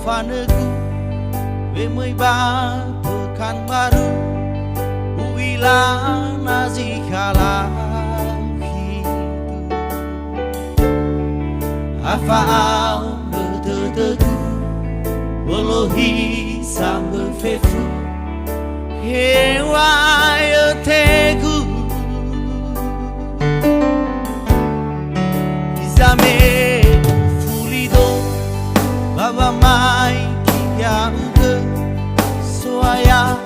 Fofanaku Bemoi Pekanbaru Uilah nazikala hidup Afa'au beteteku Wolohi sambe fefu Hewa yoteku Izame fulido Baba mai kia uge Soaya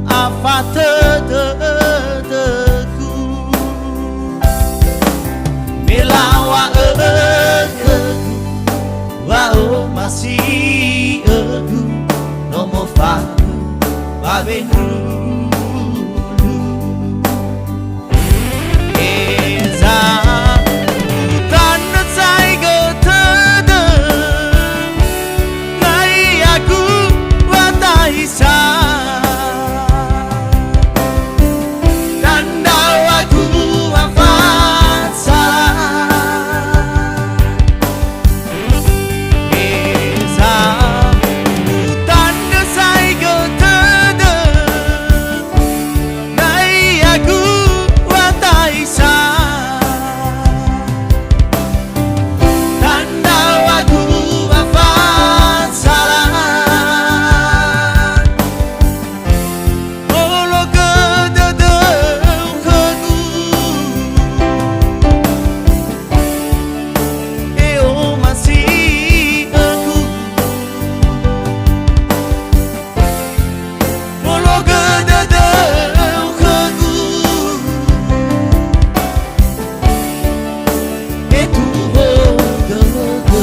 afate deku Melawa ekeku Wao masih aku Nomo fatu Baben dulu Eza Tanda saya tede Nai aku Wataisa Tanda aku wafat salah Eza Tanda saya tede Nai aku Wataisa Tanda aku wafat salah Olo kededeu keku Eo masih aku Olo kededeu keku Itu hodegu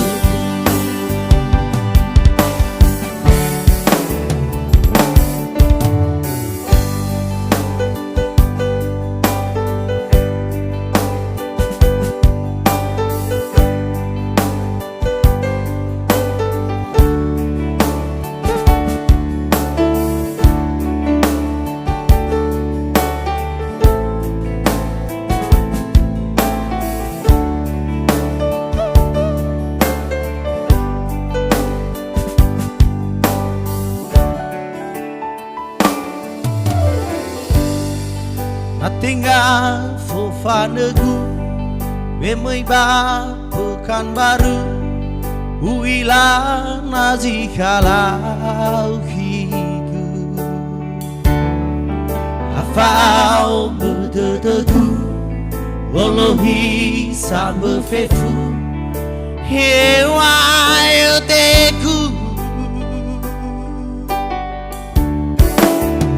Tinggal Fofanaku Bemoi Pekanbaru Uilah nazikala hidup Afa'au beteteku Wolohi sambe fefu Hewa yoteku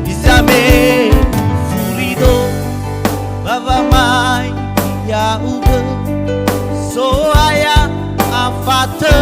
Izame fulido Baba mai kia uge Soaya afate